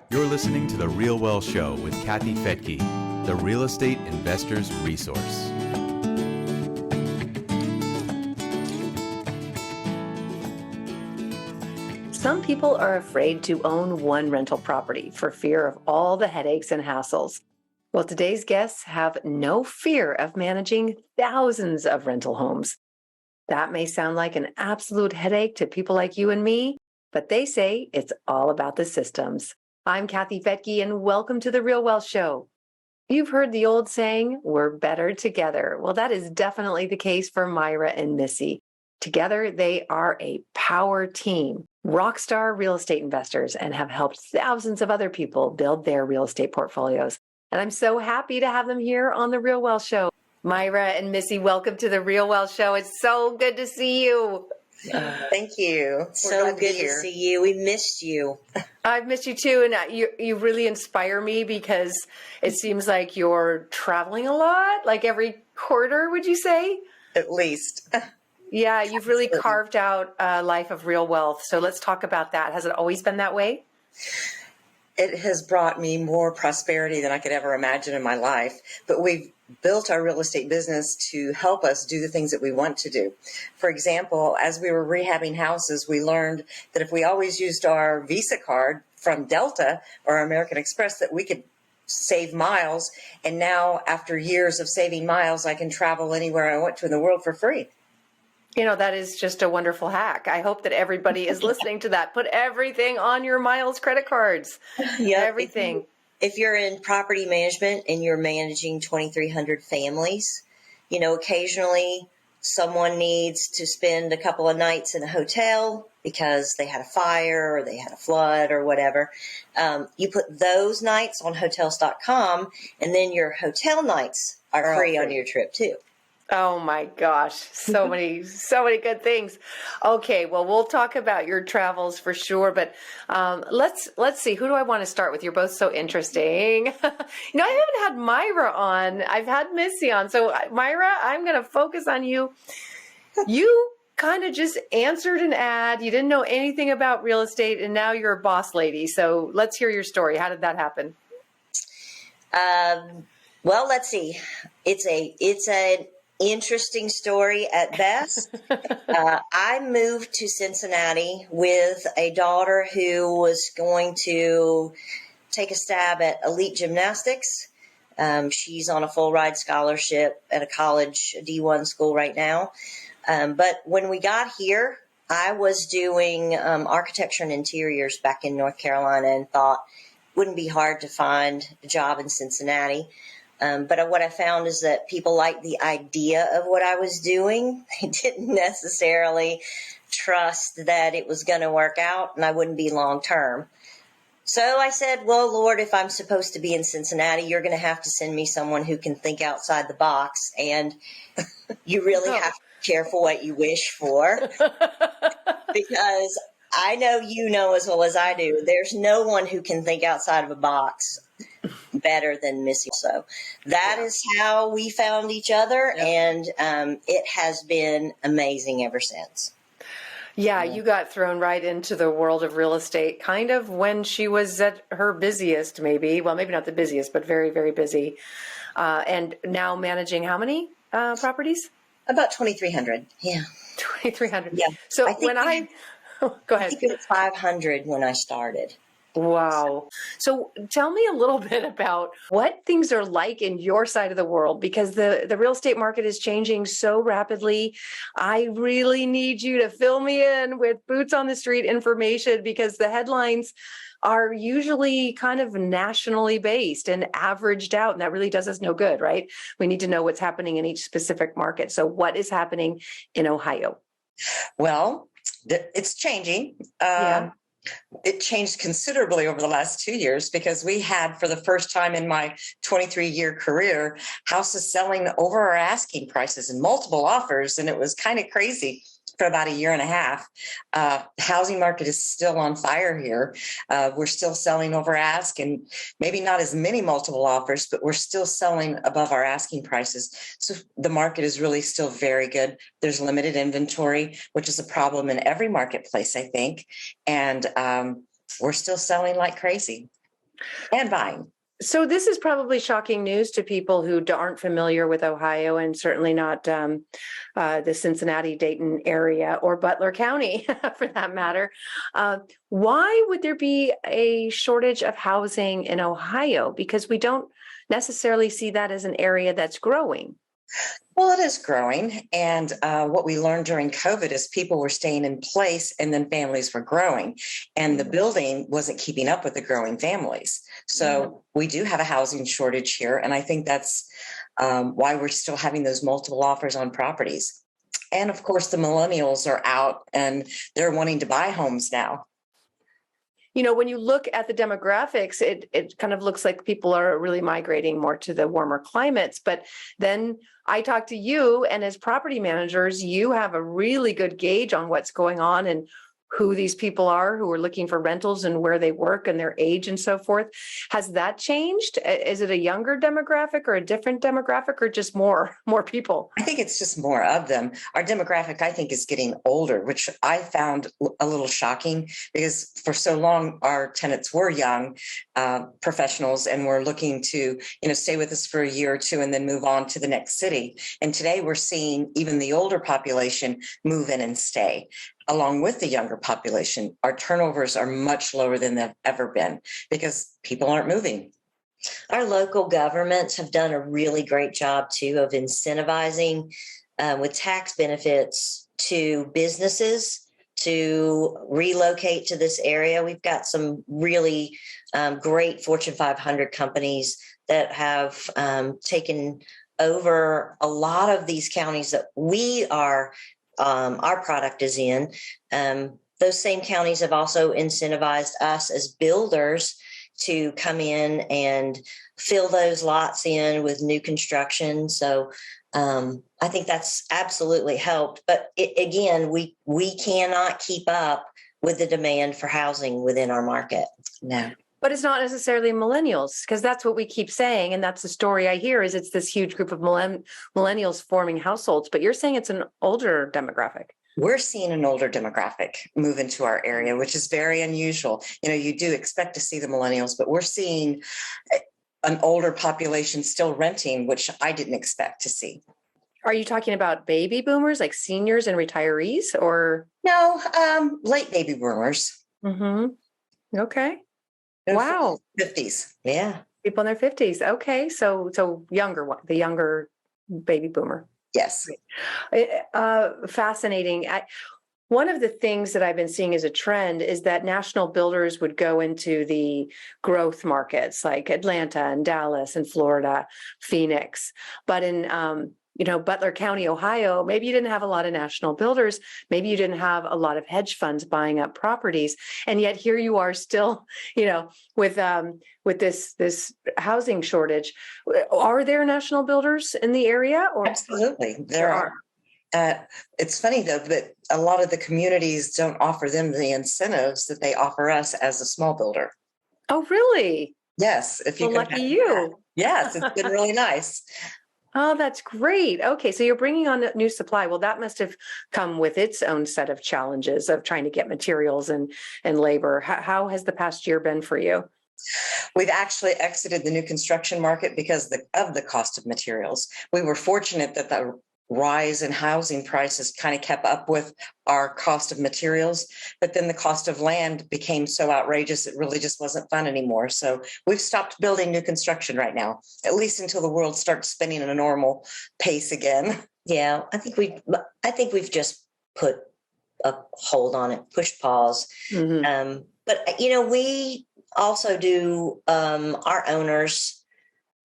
You're listening to The Realwealth Show with Kathy Fettke, the real estate investor's resource. Some people are afraid to own one rental property for fear of all the headaches and hassles. Well, today's guests have no fear of managing thousands of rental homes. That may sound like an absolute headache to people like you and me, but they say it's all about the systems. I'm Kathy Fettke, and welcome to The Realwealth Show. You've heard the old saying, we're better together. Well, that is definitely the case for Myra and Missy. Together, they are a power team, rock star real estate investors, and have helped thousands of other people build their real estate portfolios. And I'm so happy to have them here on The Realwealth Show. Myra and Missy, welcome to The Realwealth Show. It's so good to see you. Thank you. So good to see you. We missed you. I've missed you too, and you really inspire me because it seems like you're traveling a lot, like every quarter, would you say? At least. Yeah, you've really carved out a life of real wealth. So let's talk about that. Has it always been that way? It has brought me more prosperity than I could ever imagine in my life. But we've built our real estate business to help us do the things that we want to do. For example, as we were rehabbing houses, we learned that if we always used our Visa card from Delta or American Express, that we could save miles. And now, after years of saving miles, I can travel anywhere I want to in the world for free. You know, that is just a wonderful hack. I hope that everybody is listening to that. Put everything on your miles credit cards. Yeah, everything. If you're in property management and you're managing 2,300 families, you know, occasionally someone needs to spend a couple of nights in a hotel because they had a fire or they had a flood or whatever. You put those nights on hotels.com, and then your hotel nights are free on your trip too. Oh my gosh, so many good things. Okay, well, we'll talk about your travels for sure, but let's see. Who do I want to start with? You're both so interesting. I haven't had Myra on. I've had Missy on. So Myra, I'm going to focus on you. You kind of just answered an ad. You didn't know anything about real estate, and now you're a boss lady. So let's hear your story. How did that happen? Well, let's see. It's an interesting story at best. I moved to Cincinnati with a daughter who was going to take a stab at elite gymnastics. She's on a full ride scholarship at a college D1 school right now. But when we got here, I was doing architecture and interiors back in North Carolina and thought it wouldn't be hard to find a job in Cincinnati. But what I found is that people liked the idea of what I was doing. They didn't necessarily trust that it was going to work out and I wouldn't be long term. So I said, well, Lord, if I'm supposed to be in Cincinnati, you're going to have to send me someone who can think outside the box. And you really have to be careful what you wish for, because I know you know as well as I do, there's no one who can think outside of a box better than Missy. So that is how we found each other, and it has been amazing ever since. Yeah, you got thrown right into the world of real estate kind of when she was at her busiest, maybe. Well, maybe not the busiest, but very, very busy. And now managing how many properties? About 2,300. Yeah. 2,300. Yeah. So go ahead. I think it was 500 when I started. Wow. So tell me a little bit about what things are like in your side of the world, because the real estate market is changing so rapidly. I really need you to fill me in with boots on the street information, because the headlines are usually kind of nationally based and averaged out, and that really does us no good, right? We need to know what's happening in each specific market. So what is happening in Ohio? Well, it's changing. It changed considerably over the last 2 years, because we had, for the first time in my 23-year career, houses selling over our asking prices and multiple offers. And it was kind of crazy for about a year and a half. The housing market is still on fire here. We're still selling over ask, and maybe not as many multiple offers, but we're still selling above our asking prices. So the market is really still very good. There's limited inventory, which is a problem in every marketplace, I think. And we're still selling like crazy. and buying. So this is probably shocking news to people who aren't familiar with Ohio, and certainly not the Cincinnati, Dayton area, or Butler County, for that matter. Why would there be a shortage of housing in Ohio? Because we don't necessarily see that as an area that's growing. Well, it is growing. And what we learned during COVID is people were staying in place and then families were growing. And the building wasn't keeping up with the growing families. So we do have a housing shortage here. And I think that's why we're still having those multiple offers on properties. And of course, the millennials are out and they're wanting to buy homes now. You know, when you look at the demographics, it kind of looks like people are really migrating more to the warmer climates. But then I talk to you, and as property managers, you have a really good gauge on what's going on and who these people are who are looking for rentals and where they work and their age and so forth. Has that changed? Is it a younger demographic or a different demographic, or just more people? I think it's just more of them. Our demographic, I think, is getting older, which I found a little shocking because for so long our tenants were young professionals and were looking to, stay with us for a year or two and then move on to the next city. And today we're seeing even the older population move in and stay. Along with the younger population, our turnovers are much lower than they've ever been because people aren't moving. Our local governments have done a really great job, too, of incentivizing with tax benefits to businesses to relocate to this area. We've got some really great Fortune 500 companies that have taken over a lot of these counties that our product is in. Those same counties have also incentivized us as builders to come in and fill those lots in with new construction. So I think that's absolutely helped. But again, we cannot keep up with the demand for housing within our market. No. But it's not necessarily millennials, because that's what we keep saying. And that's the story I hear, is it's this huge group of millennials forming households. But you're saying it's an older demographic. We're seeing an older demographic move into our area, which is very unusual. You do expect to see the millennials, but we're seeing an older population still renting, which I didn't expect to see. Are you talking about baby boomers, like seniors and retirees, or? No, late baby boomers. Mm-hmm. Okay. Wow. 50s. Yeah. People in their 50s. Okay. So the younger baby boomer. Yes. Fascinating. One of the things that I've been seeing as a trend is that national builders would go into the growth markets like Atlanta and Dallas and Florida, Phoenix. But in Butler County, Ohio, maybe you didn't have a lot of national builders. Maybe you didn't have a lot of hedge funds buying up properties. And yet here you are still, with this housing shortage. Are there national builders in the area? Or absolutely, there are. It's funny, though, that a lot of the communities don't offer them the incentives that they offer us as a small builder. Oh, really? Yes. If you lucky you. Yes, it's been really nice. Oh, that's great. Okay, so you're bringing on new supply. Well, that must have come with its own set of challenges of trying to get materials and labor. How has the past year been for you? We've actually exited the new construction market because of the cost of materials. We were fortunate that the rise in housing prices kind of kept up with our cost of materials, but then the cost of land became so outrageous it really just wasn't fun anymore. So we've stopped building new construction right now, at least until the world starts spinning at a normal pace again. Yeah, I think we've just put a hold on it, pushed pause. Mm-hmm. But we also do our owners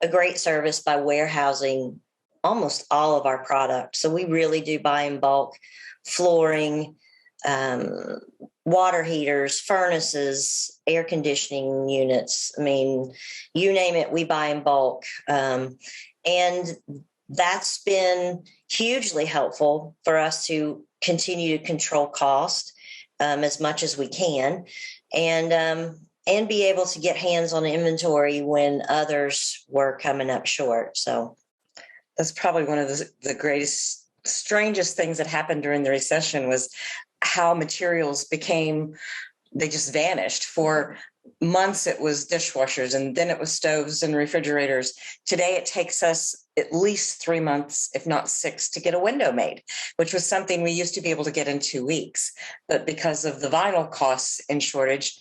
a great service by warehousing almost all of our products. So we really do buy in bulk: flooring, water heaters, furnaces, air conditioning units. I mean, you name it, we buy in bulk. And that's been hugely helpful for us to continue to control cost as much as we can, and be able to get hands on inventory when others were coming up short. So that's probably one of the greatest, strangest things that happened during the recession was how materials they just vanished. For months it was dishwashers, and then it was stoves and refrigerators. Today it takes us at least 3 months, if not 6, to get a window made, which was something we used to be able to get in 2 weeks. But because of the vinyl costs and shortage,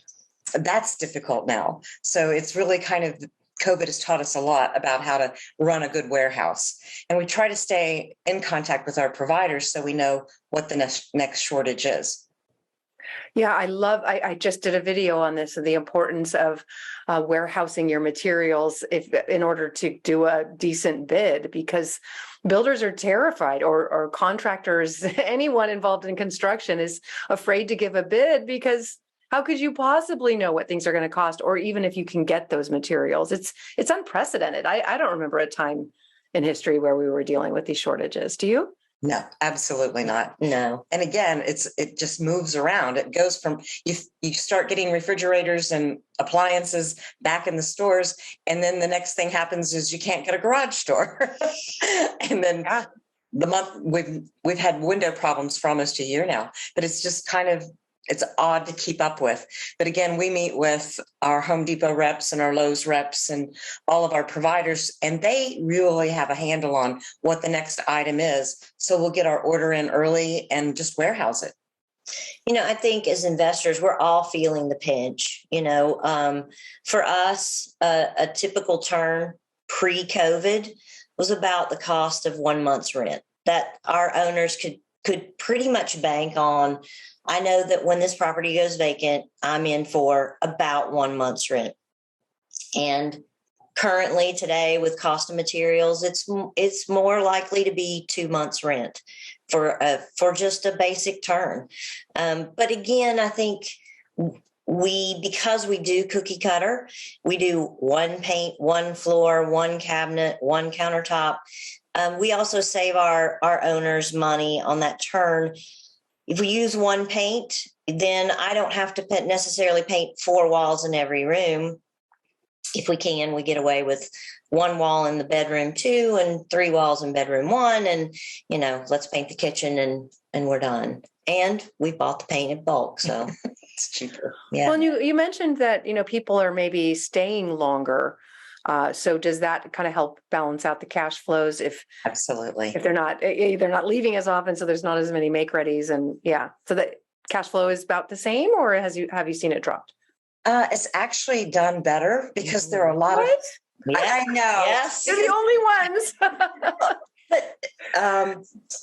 that's difficult now. So it's really kind of, COVID has taught us a lot about how to run a good warehouse. And we try to stay in contact with our providers so we know what the next shortage is. Yeah, I just did a video on this, of the importance of warehousing your materials in order to do a decent bid, because builders are terrified, or contractors, anyone involved in construction is afraid to give a bid, because how could you possibly know what things are going to cost, or even if you can get those materials? It's unprecedented. I don't remember a time in history where we were dealing with these shortages. Do you? No, absolutely not. No. And again, it just moves around. It goes from, you start getting refrigerators and appliances back in the stores, and then the next thing happens is you can't get a garage door. And then the month we've had window problems for almost a year now, but it's just kind of, it's odd to keep up with. But again, we meet with our Home Depot reps and our Lowe's reps and all of our providers, and they really have a handle on what the next item is. So we'll get our order in early and just warehouse it. I think as investors, we're all feeling the pinch. For us, a typical turn pre-COVID was about the cost of 1 month's rent that our owners could pretty much bank on. I know that when this property goes vacant, I'm in for about 1 month's rent. And currently today, with cost of materials, it's more likely to be 2 months' rent for just a basic turn. But again, I think because we do cookie cutter, we do one paint, one floor, one cabinet, one countertop. We also save our owners money on that turn. If we use one paint, then I don't have to necessarily paint 4 walls in every room. If we can, we get away with 1 wall in the bedroom 2 and 3 walls in bedroom 1. And, let's paint the kitchen and we're done. And we bought the paint in bulk, so It's cheaper. yeah. Well, and you mentioned that, people are maybe staying longer. So does that kind of help balance out the cash flows Absolutely. if they're not leaving as often, so there's not as many make readies, and so the cash flow is about the same, or have you seen it dropped? It's actually done better because there are a lot of. I know. Yes. You're the only ones. But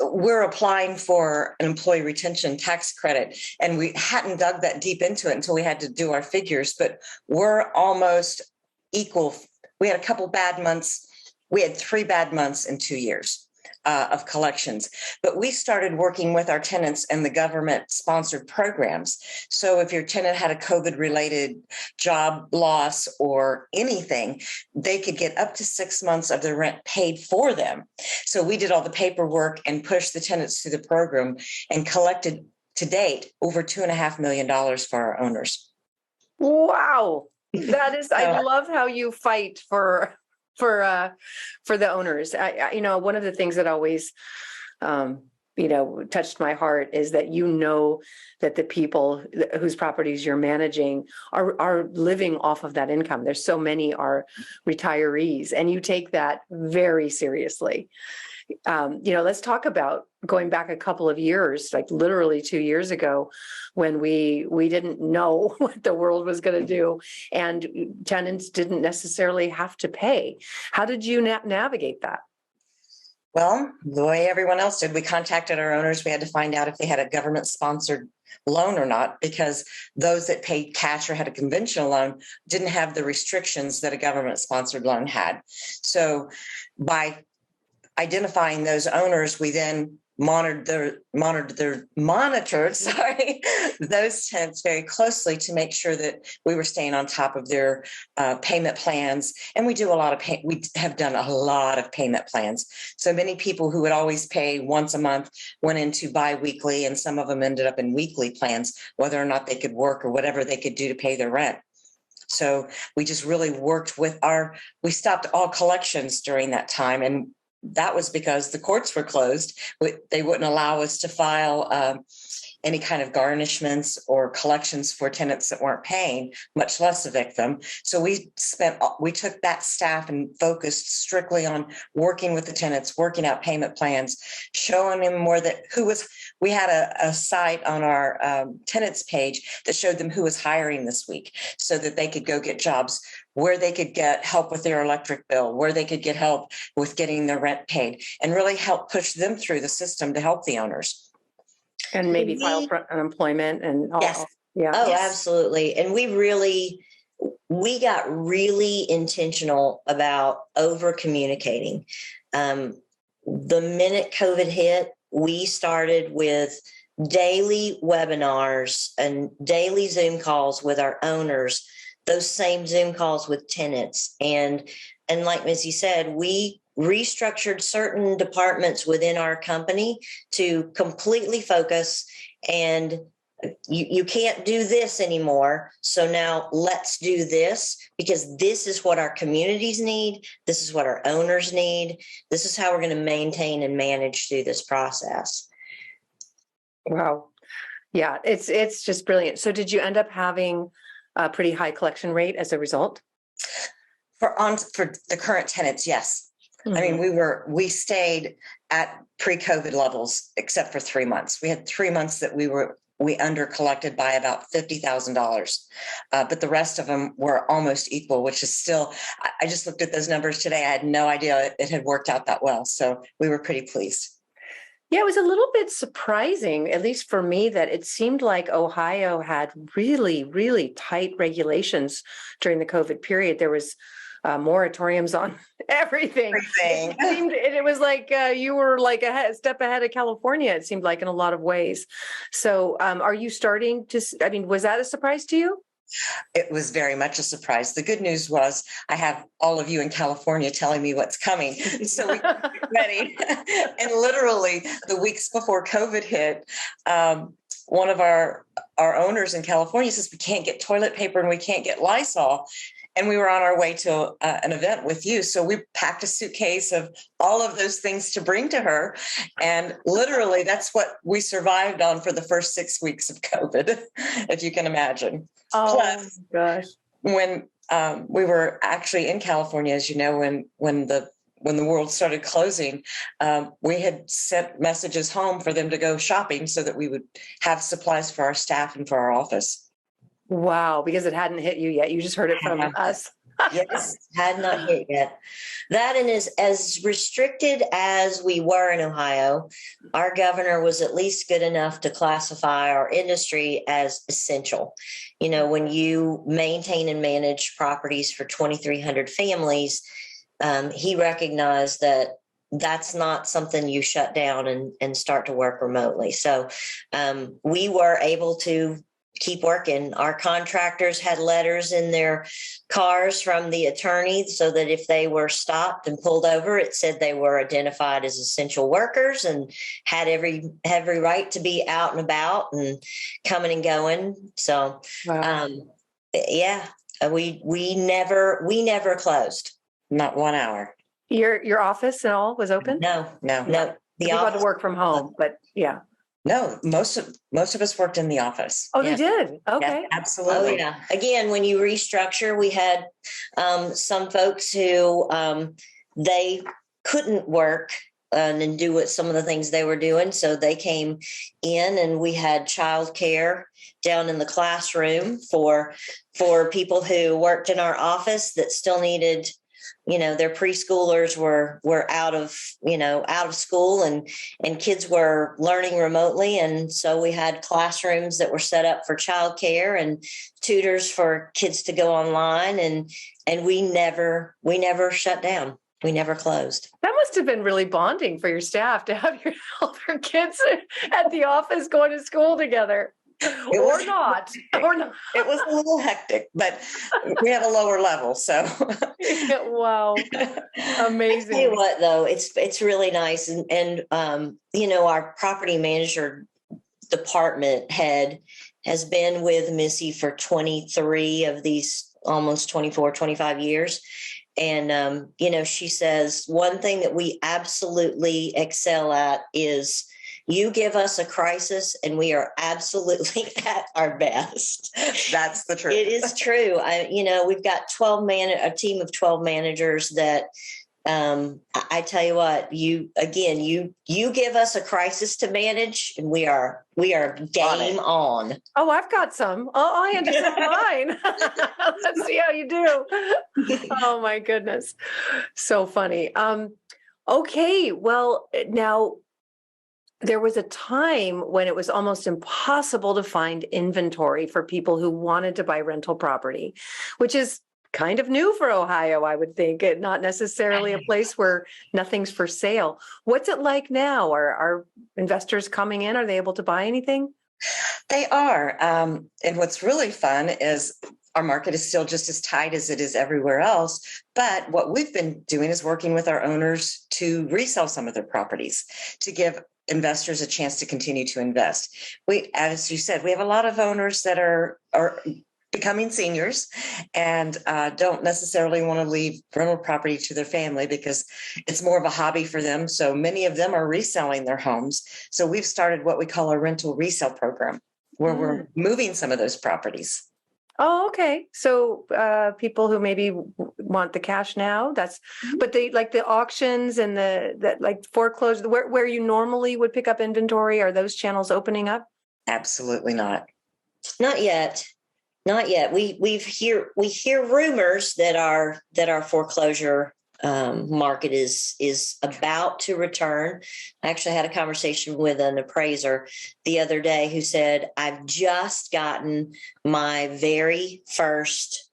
we're applying for an employee retention tax credit, and we hadn't dug that deep into it until we had to do our figures, but we're almost equal. We had a couple bad months. We had 3 bad months in 2 years of collections, but we started working with our tenants and the government sponsored programs. So if your tenant had a COVID related job loss or anything, they could get up to 6 months of their rent paid for them. So we did all the paperwork and pushed the tenants through the program and collected to date over $2.5 million for our owners. Wow. That is, I love how you fight for the owners. One of the things that always, touched my heart is that that the people whose properties you're managing are living off of that income. There's so many are retirees, and you take that very seriously. Let's talk about going back a couple of years, like literally 2 years ago, when we didn't know what the world was going to do, and tenants didn't necessarily have to pay. How did you navigate that? Well, the way everyone else did, we contacted our owners. We had to find out if they had a government-sponsored loan or not, because those that paid cash or had a conventional loan didn't have the restrictions that a government-sponsored loan had. So by identifying those owners, we then monitored those tenants very closely to make sure that we were staying on top of their payment plans. And we have done a lot of payment plans. So many people who would always pay once a month went into biweekly, and some of them ended up in weekly plans, whether or not they could work or whatever they could do to pay their rent. So we just really worked we stopped all collections during that time. And that was because the courts were closed. They wouldn't allow us to file any kind of garnishments or collections for tenants that weren't paying, much less evict them. So we took that staff and focused strictly on working with the tenants, working out payment plans, showing them more that we had a site on our tenants page that showed them who was hiring this week so that they could go get jobs, where they could get help with their electric bill, where they could get help with getting their rent paid, and really help push them through the system to help the owners. And maybe file for unemployment and all. Yes. Yeah. Oh, Yes. absolutely. And we got really intentional about over communicating. The minute COVID hit, we started with daily webinars and daily Zoom calls with our owners, those same Zoom calls with tenants. And like Missy said, we restructured certain departments within our company to completely focus, and you can't do this anymore. So now let's do this, because this is what our communities need. This is what our owners need. This is how we're going to maintain and manage through this process. Wow. Yeah, it's just brilliant. So did you end up having a pretty high collection rate as a result? For the current tenants, yes. Mm-hmm. I mean, we stayed at pre-COVID levels, except for 3 months. We had 3 months that we under collected by about $50,000, but the rest of them were almost equal, which is still, I just looked at those numbers today. I had no idea it had worked out that well. So we were pretty pleased. Yeah, it was a little bit surprising, at least for me, that it seemed like Ohio had really, really tight regulations during the COVID period. There was moratoriums on everything. It was like you were like a step ahead of California, it seemed like, in a lot of ways. So are you starting to, was that a surprise to you? It was very much a surprise. The good news was I have all of you in California telling me what's coming. So we got ready. And literally the weeks before COVID hit, one of our owners in California says, we can't get toilet paper and we can't get Lysol. And we were on our way to an event with you. So we packed a suitcase of all of those things to bring to her. And literally, that's what we survived on for the first 6 weeks of COVID, if you can imagine. Oh, Plus, gosh. When we were actually in California, as you know, when the world started closing, we had sent messages home for them to go shopping so that we would have supplies for our staff and for our office. Wow, because it hadn't hit you yet. You just heard it from us. Yes, had not hit yet. That, and as restricted as we were in Ohio, our governor was at least good enough to classify our industry as essential. You know, when you maintain and manage properties for 2,300 families, he recognized that that's not something you shut down and start to work remotely. So we were able to keep working. Our contractors had letters in their cars from the attorney so that if they were stopped and pulled over, it said they were identified as essential workers and had every right to be out and about and coming and going. So, wow. we never closed. Not 1 hour. Your office and all was open? No. The people had to work from home, but yeah. No, most of us worked in the office. Oh, they did? Okay. Yeah, absolutely. Oh, yeah. Again, when you restructure, we had some folks who they couldn't work and do what some of the things they were doing. So they came in, and we had childcare down in the classroom for people who worked in our office that still needed, their preschoolers were out of school and kids were learning remotely. And so we had classrooms that were set up for childcare and tutors for kids to go online. And we never shut down. We never closed. That must have been really bonding for your staff to have all their kids at the office going to school together. Or not. It was a little hectic, but we have a lower level, so. Wow, amazing. I tell you what, though, it's really nice, and our property manager department head has been with Missy for 23 of these almost 24, 25 years. And, she says one thing that we absolutely excel at is You give us a crisis and we are absolutely at our best. That's the truth. It is true. We've got a team of 12 managers that, I tell you what, you give us a crisis to manage and we are game on. Oh, I've got some. Oh, I understand mine. Let's see how you do. Oh my goodness. So funny. Okay. Well, now there was a time when it was almost impossible to find inventory for people who wanted to buy rental property, which is kind of new for Ohio, I would think, and not necessarily a place where nothing's for sale. What's it like now? Are investors coming in? Are they able to buy anything? They are. And what's really fun is our market is still just as tight as it is everywhere else. But what we've been doing is working with our owners to resell some of their properties to give investors a chance to continue to invest. As you said, we have a lot of owners that are becoming seniors and don't necessarily want to leave rental property to their family because it's more of a hobby for them. So many of them are reselling their homes. So we've started what we call a rental resale program where we're moving some of those properties. Oh, okay. So people who maybe want the cash now, but they like the auctions and the like foreclosure, where you normally would pick up inventory, are those channels opening up? Absolutely not. Not yet. Not yet. We hear rumors that our foreclosure market is about to return. I actually had a conversation with an appraiser the other day who said, I've just gotten my very first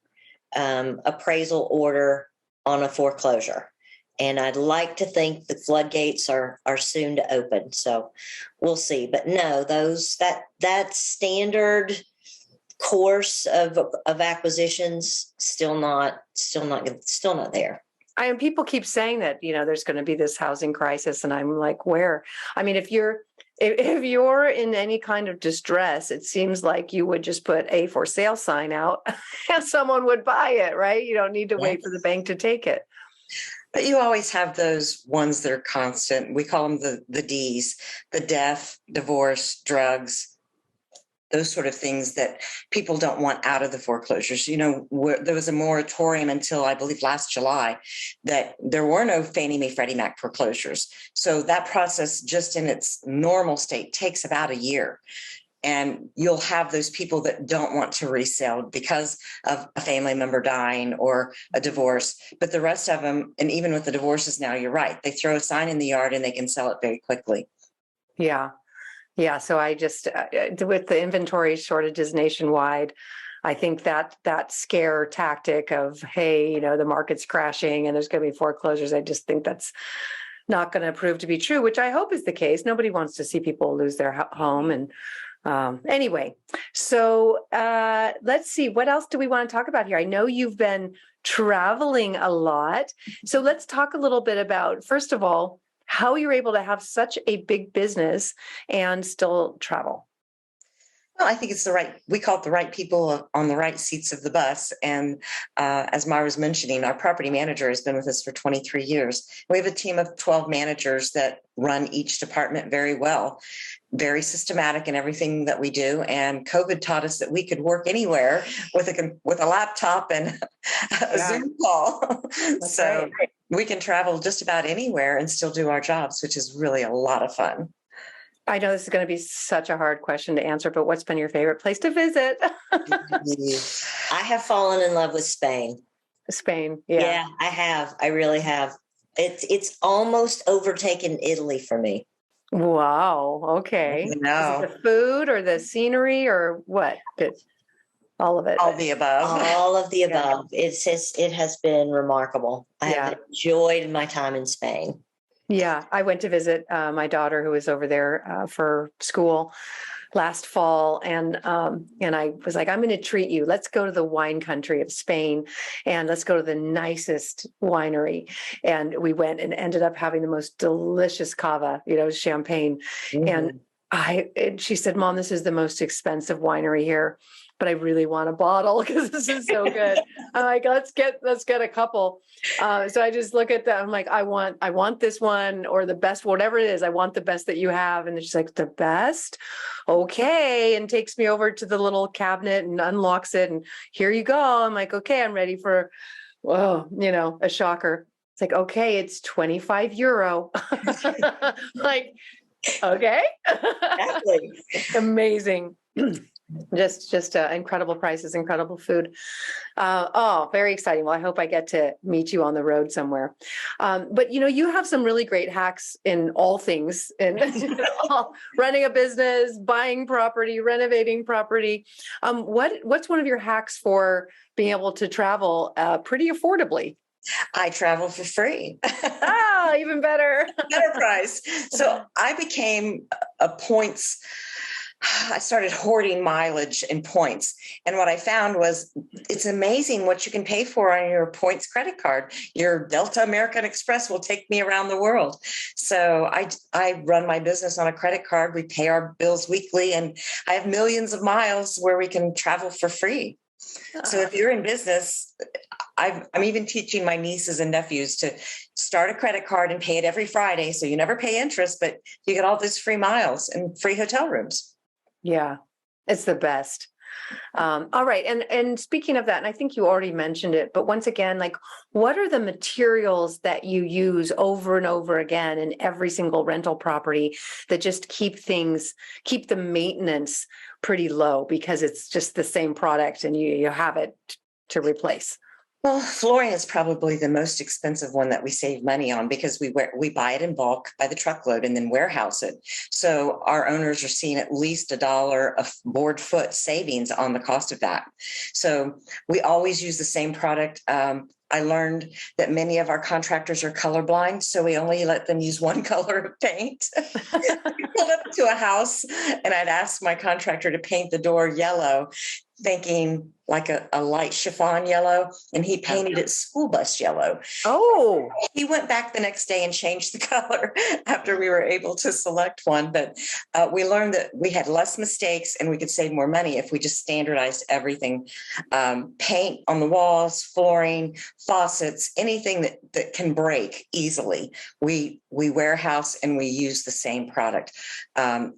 appraisal order on a foreclosure. And I'd like to think the floodgates are soon to open. So we'll see. But no, that standard course of acquisitions still not there. People keep saying that, there's going to be this housing crisis, and I'm like, where? I mean, if you're in any kind of distress, it seems like you would just put a for sale sign out and someone would buy it, right? You don't need to wait for the bank to take it. But you always have those ones that are constant. We call them the Ds, the death, divorce, drugs, those sort of things that people don't want out of the foreclosures. There was a moratorium until I believe last July that there were no Fannie Mae, Freddie Mac foreclosures. So that process just in its normal state takes about a year. And you'll have those people that don't want to resell because of a family member dying or a divorce. But the rest of them, and even with the divorces now, you're right, they throw a sign in the yard and they can sell it very quickly. Yeah. Yeah. So I just, with the inventory shortages nationwide, I think that scare tactic of, hey, the market's crashing and there's going to be foreclosures, I just think that's not going to prove to be true, which I hope is the case. Nobody wants to see people lose their home. And anyway, so let's see, what else do we want to talk about here? I know you've been traveling a lot. So let's talk a little bit about, first of all, how you're able to have such a big business and still travel. Well, I think it's we call it the right people on the right seats of the bus. And as Mara was mentioning, our property manager has been with us for 23 years. We have a team of 12 managers that run each department very well, very systematic in everything that we do. And COVID taught us that we could work anywhere with a laptop and a Zoom call. So right. We can travel just about anywhere and still do our jobs, which is really a lot of fun. I know this is going to be such a hard question to answer, but what's been your favorite place to visit? I have fallen in love with Spain. Spain, yeah. Yeah, I have. I really have. It's almost overtaken Italy for me. Wow. Okay. No. Is it the food or the scenery or what? All of it. All the above. All of the above. It has been remarkable. I have enjoyed my time in Spain. Yeah, I went to visit my daughter who was over there for school last fall, and I was like, I'm going to treat you. Let's go to the wine country of Spain, and let's go to the nicest winery. And we went and ended up having the most delicious cava, champagne. Mm-hmm. And she said, Mom, this is the most expensive winery here. but I really want a bottle because this is so good. I'm like, let's get a couple. So I just look at that. I'm like, I want this one or the best, whatever it is. I want the best that you have. And she's like, the best? Okay. And takes me over to the little cabinet and unlocks it. And here you go. I'm like, okay, I'm ready for, whoa, a shocker. It's like, okay, it's €25. Like, okay. Exactly. Amazing. Just incredible prices, incredible food. Very exciting. Well, I hope I get to meet you on the road somewhere. But you have some really great hacks in all things, in running a business, buying property, renovating property. What's one of your hacks for being able to travel pretty affordably? I travel for free. Even better. Better price. So I became I started hoarding mileage and points. And what I found was it's amazing what you can pay for on your points credit card. Your Delta American Express will take me around the world. So I run my business on a credit card. We pay our bills weekly, and I have millions of miles where we can travel for free. So if you're in business, I'm even teaching my nieces and nephews to start a credit card and pay it every Friday. So you never pay interest, but you get all these free miles and free hotel rooms. Yeah, it's the best. All right. And speaking of that, and I think you already mentioned it, but once again, like, what are the materials that you use over and over again in every single rental property that just keep the maintenance pretty low because it's just the same product and you have it to replace? Well, flooring is probably the most expensive one that we save money on because we buy it in bulk by the truckload and then warehouse it. So our owners are seeing at least $1 a board foot savings on the cost of that. So we always use the same product. I learned that many of our contractors are colorblind, so we only let them use one color of paint. We pulled up to a house and I'd ask my contractor to paint the door yellow, thinking like a light chiffon yellow, and he painted it school bus yellow. Oh, he went back the next day and changed the color after we were able to select one. But we learned that we had less mistakes and we could save more money if we just standardized everything. Paint on the walls, flooring, faucets, anything that can break easily. We warehouse and we use the same product,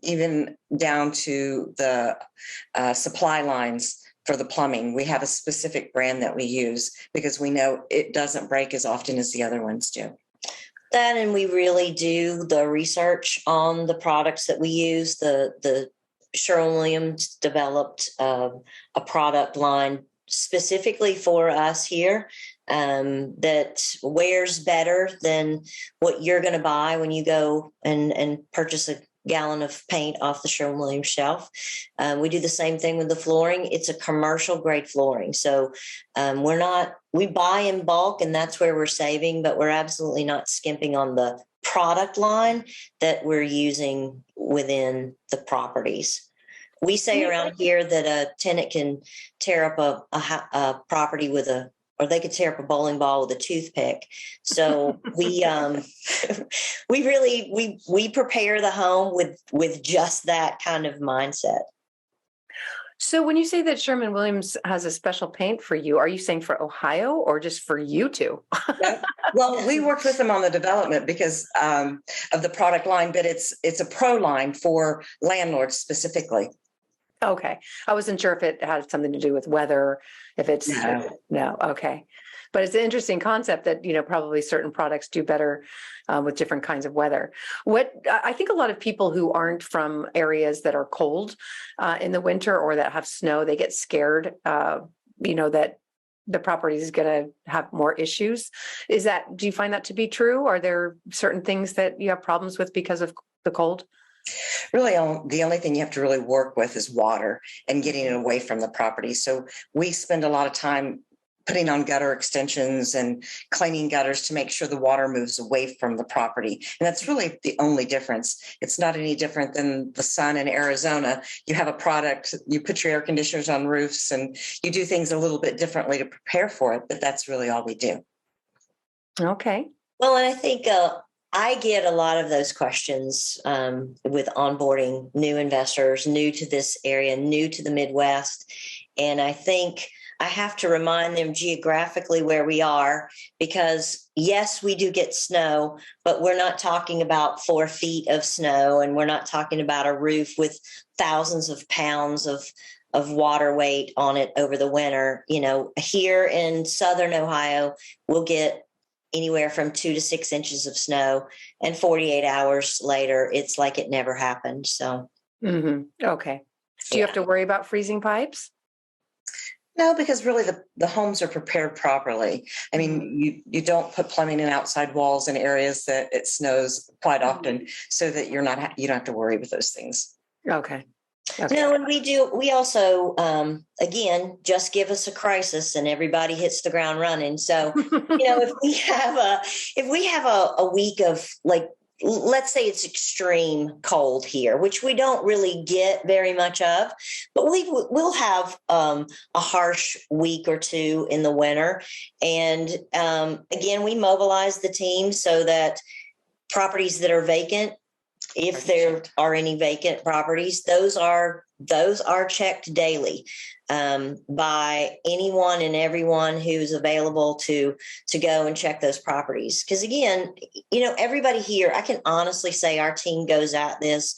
even down to the supply lines. For the plumbing, we have a specific brand that we use because we know it doesn't break as often as the other ones do. That, and we really do the research on the products that we use. The Sherwin-Williams developed a product line specifically for us here that wears better than what you're going to buy when you go and purchase a gallon of paint off the Sherwin-Williams shelf. We do the same thing with the flooring. It's a commercial grade flooring. So we buy in bulk and that's where we're saving, but we're absolutely not skimping on the product line that we're using within the properties. We say around here that a tenant can tear up a property or they could tear up a bowling ball with a toothpick. So we prepare the home with just that kind of mindset. So when you say that Sherwin-Williams has a special paint for you, are you saying for Ohio or just for you two? Yeah. Well, we worked with them on the development because of the product line, but it's a pro line for landlords specifically. Okay. I wasn't sure if it had something to do with weather, if it's no. Okay. But it's an interesting concept that, probably certain products do better with different kinds of weather. I think a lot of people who aren't from areas that are cold in the winter or that have snow, they get scared, that the property is going to have more issues. Do you find that to be true? Are there certain things that you have problems with because of the cold? Really, the only thing you have to really work with is water and getting it away from the property. So we spend a lot of time putting on gutter extensions and cleaning gutters to make sure the water moves away from the property. And that's really the only difference. It's not any different than the sun in Arizona. You have a product, you put your air conditioners on roofs and you do things a little bit differently to prepare for it, but that's really all we do. Okay. Well, and I think I get a lot of those questions with onboarding new investors, new to this area, new to the Midwest. And I think I have to remind them geographically where we are, because yes, we do get snow, but we're not talking about 4 feet of snow, and we're not talking about a roof with thousands of pounds of water weight on it over the winter. Here in Southern Ohio, we'll get anywhere from 2 to 6 inches of snow, and 48 hours later, it's like it never happened. So, Okay. Do you have to worry about freezing pipes? No, because really the homes are prepared properly. I mean, you don't put plumbing in outside walls in areas that it snows quite often, so that you don't have to worry with those things. Okay. No, and we also, again, just give us a crisis and everybody hits the ground running. So, if we have a week of, like, let's say it's extreme cold here, which we don't really get very much of, but we'll have a harsh week or two in the winter. And again, we mobilize the team so that properties that are vacant, if there are any vacant properties, those are checked daily by anyone and everyone who's available to go and check those properties. Because again, everybody here, I can honestly say our team goes at this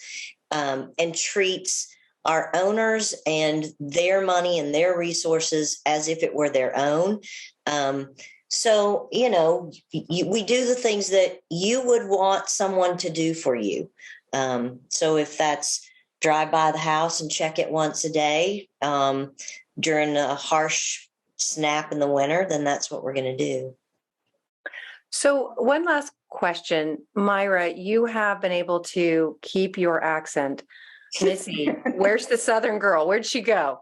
and treats our owners and their money and their resources as if it were their own. So, we do the things that you would want someone to do for you. So if that's drive by the house and check it once a day during a harsh snap in the winter, then that's what we're going to do. So one last question, Myra, you have been able to keep your accent. Missy, where's the Southern girl? Where'd she go?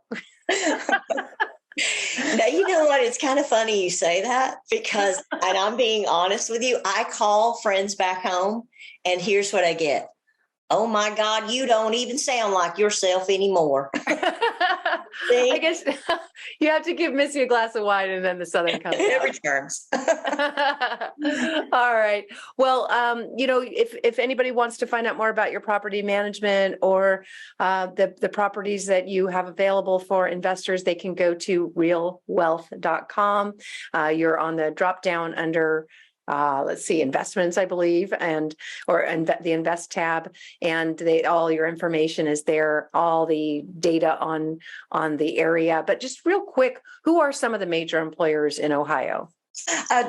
Now, you know what? It's kind of funny you say that, because, and I'm being honest with you, I call friends back home and here's what I get. Oh my God, you don't even sound like yourself anymore. I guess you have to give Missy a glass of wine and then the Southern comes It out. returns. All right. Well, if anybody wants to find out more about your property management or the properties that you have available for investors, they can go to realwealth.com. You're on the drop down under investments, I believe, the invest tab, and all your information is there, all the data on the area. But just real quick, who are some of the major employers in Ohio?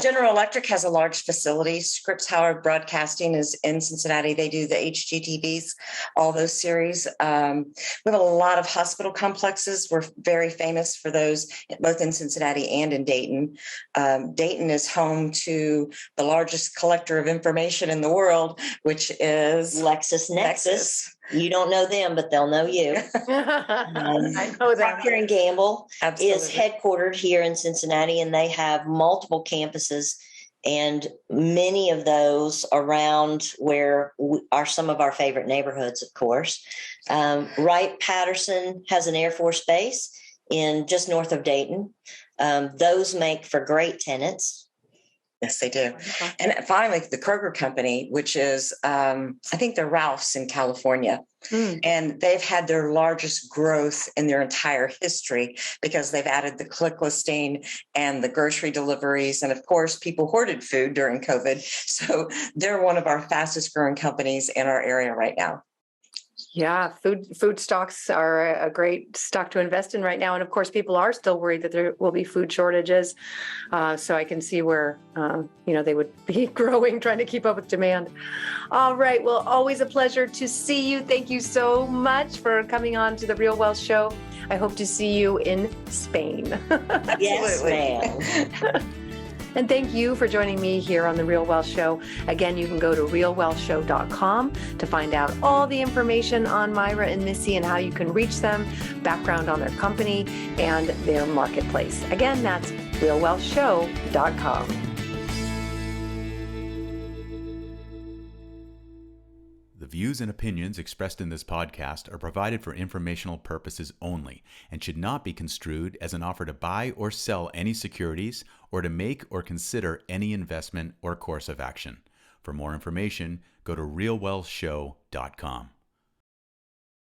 General Electric has a large facility. Scripps Howard Broadcasting is in Cincinnati. They do the HGTVs, all those series. We have a lot of hospital complexes. We're very famous for those, both in Cincinnati and in Dayton. Dayton is home to the largest collector of information in the world, which is LexisNexis. You don't know them, but they'll know you. I know that. Procter & Gamble Absolutely. is headquartered here in Cincinnati, and they have multiple campuses, and many of those around where are some of our favorite neighborhoods, of course. Wright-Patterson has an Air Force base in just north of Dayton. Those make for great tenants. Yes, they do. And finally, the Kroger Company, which is, I think they're Ralph's in California. And they've had their largest growth in their entire history because they've added the click listing and the grocery deliveries. And of course, people hoarded food during COVID. So they're one of our fastest growing companies in our area right now. Yeah, food stocks are a great stock to invest in right now. And of course, people are still worried that there will be food shortages. So I can see where, they would be growing, trying to keep up with demand. All right. Well, always a pleasure to see you. Thank you so much for coming on to the Real Wealth Show. I hope to see you in Spain. Yes, ma'am. And thank you for joining me here on the Real Wealth Show. Again, you can go to realwealthshow.com to find out all the information on Myra and Missy and how you can reach them, background on their company and their marketplace. Again, that's realwealthshow.com. The views and opinions expressed in this podcast are provided for informational purposes only and should not be construed as an offer to buy or sell any securities or to make or consider any investment or course of action. For more information, go to realwealthshow.com.